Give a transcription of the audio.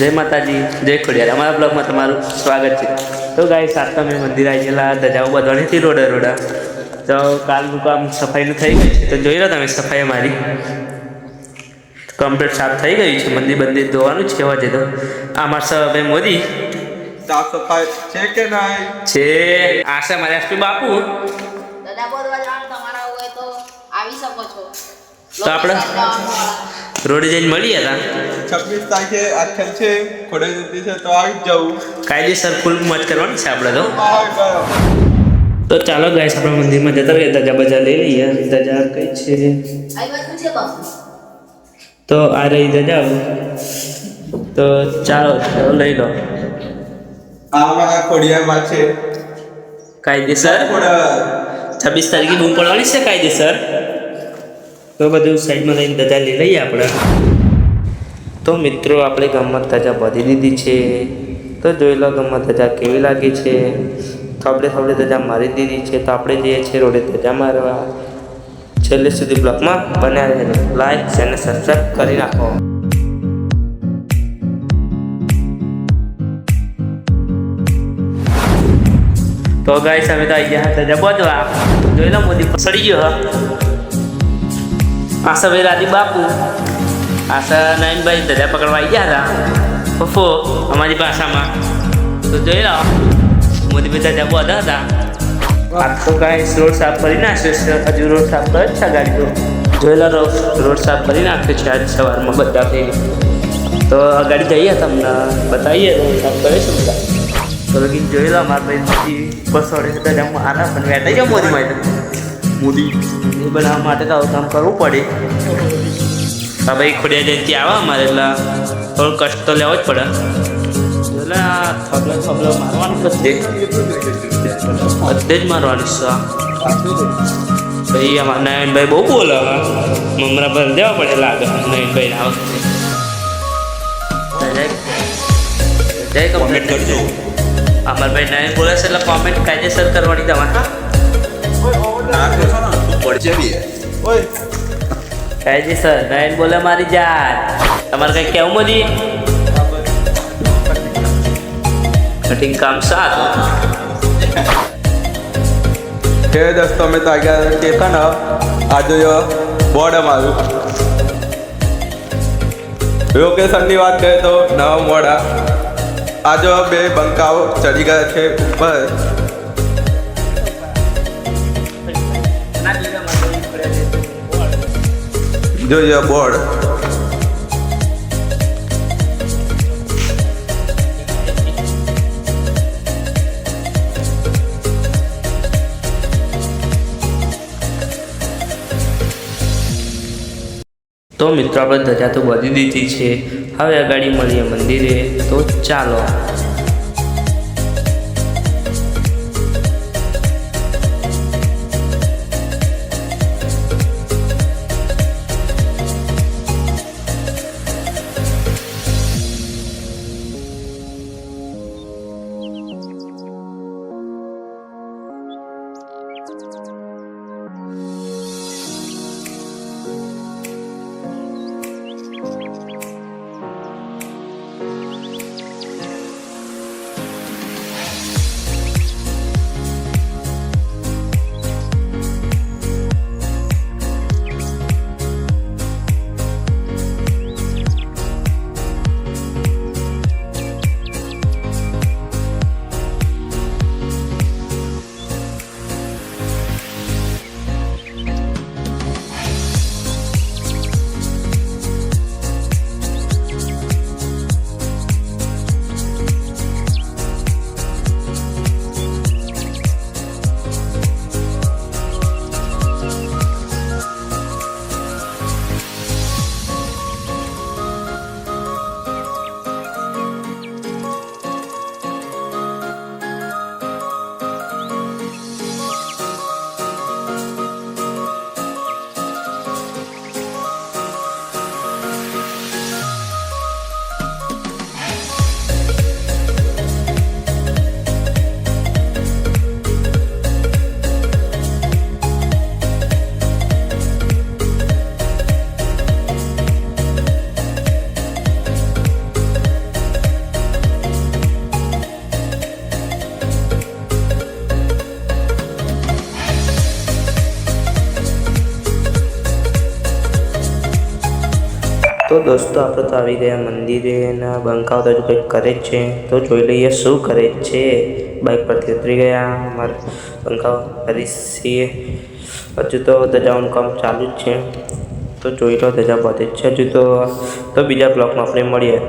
જય માતાજી, જય ખોડિયાર. અમારા બ્લોગમાં તમારું સ્વાગત છે. તો ગાઈસ સાત તમે મંદિર આવી ગયેલા, ધજાઓ બધવાની હતી રોડા. તો કાલનું કામ સફાઈનું થઈ ગઈ છે. તો જોઈ લો તમે સફાઈ અમારી કમ્પ્લીટ સાફ થઈ ગઈ છે. મંદિર ધોવાનું જ કહેવા છે. તો અમાર ભાઈ મોદી સાફ સફાઈ છે કે નહીં છે. આશા મારે એસપી બાપુ દાદા બોલવા જવાનું તમારા હોય તો આવી શકો છો. તો આપણે રોડે જઈને મળીએ હતા. 26 તારીખે આખ્યાન છે, ખોડિયાર છે, તો આવી જ જવું. કાયદેસર ફૂલ મોજ કરવાની છે આપણે તો. ગયો તો ચાલો ગાઈસ આપણે મંદિરમાં જતા રહીએ. ધજા બજા લઈ લઈએ. ધજા કઈ છે? આવી વાત પૂછે બાપુ. તો આ રહી ધજા. તો ચાલો લઈ લો. આ મારા ખોડિયારમાં છે. કાયદેસર ખોડિયાર 26 તારીખે બૂમ પડવાની છે કાયદેસર. તો બધું સાઈડમાં લઈને ધજા લઈ લઈએ આપણે. તો મિત્રો આપણે ગામમાં ધજા બાંધી દીધી છે. તો જોઈ લો ગામમાં ધજા કેવી લાગે છે. થોબડે ધજા મારી દીધી છે. તો આપણે જઈએ છીએ રોડે ધજા મારવા. છેલ્લે સુધી બ્લોગમાં બન્યા રહેજો. લાઈક અને સબસ્ક્રાઈબ કરી નાખો. તો ગાઈસ અમે તો આવી ગયા ધજા બાંધવા. જોઈ લો મોદી પસડી ગયો. આશા ભાઈ રાજી બાપુ, આશા નાઈનભાઈ ધજા પકડવા આવી ગયા હતા પપ્પો અમારી ભાષામાં. તો જોઈ લો મોદી ભાઈ ધજા બાંધા હતા. આ તો ગાઈસ રોડ સાફ કરી નાખ્યો છે. હજુ રોડ સાફ કરે છે ગાડી. તો જોઈ લો રોડ સાફ કરી નાખ્યો છે આજ સવારમાં બધા થઈ. તો ગાડી જઈએ તમને બતાવીએ રોડ સાફ કરે છે બધા. તો લગી જોઈ લો મારા ભાઈ બસોડે ધજા આના પણ બેઠા છે મોદી એ બનાવવા માટે તો આવું કામ કરવું પડે. હા ભાઈ ખોડિયા જયંતિ આવે અમારે એટલે થોડું કષ્ટ તો લેવો જ પડે. એટલે થોબલો મારવાનું બધે જ મારવાનું છે. ભાઈ અમારા નયનભાઈ બહુ બોલે. મમરા ભર દેવા પડે લાગે નયનભાઈ આ વખતે. જય કમ્પ્લીટ કરજો. અમારા ભાઈ નયન બોલે છે એટલે કોમેન્ટ કાયદેસર કરવાની તમારે. કાયદેસર નયન બોલે મારી જાન. તમારે કઈ કેવું મોદી? કટિંગ કામ સાત હે દોસ્તો અમે તો આગળ સ્ટેશન આજે બોર્ડ અમારું લોકેશનની વાત કરીએ તો નવા મોડા આજે બે બંકાઓ ચડી ગયા છે ઉપર. જોઈએ બોર્ડ. તો મિત્રો આપણે ધજા તો બાંધી દીધી છે. હવે આગળ મળીએ મંદિરે. તો ચાલો. તો દોસ્તો આપણે તો આવી ગયા મંદિરે અને બંકાઓ તો હજુ કંઈક કરે જ છે, તો જોઈ લઈએ શું કરે છે. બાઇક પરથી ઉતરી ગયા અમારા બંકાઓ હરીશસિંહ. હજુ તો ધજાનું કામ ચાલુ જ છે, તો જોઈ લો ધજા બધે જ છે હજુ તો બીજા બ્લોકમાં આપણે મળીએ.